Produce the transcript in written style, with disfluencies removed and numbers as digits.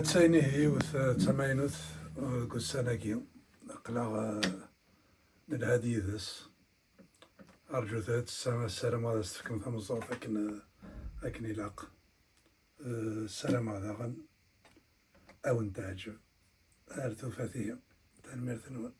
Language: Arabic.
تسايني هي وث تماينوث قساناكي قلا الهادي ذس أرجو ذات السلام هذا استفكم ثمزوط أكن يلاق السلام هذا غن أو نتاج أرثو فاتية تنمير ثنوان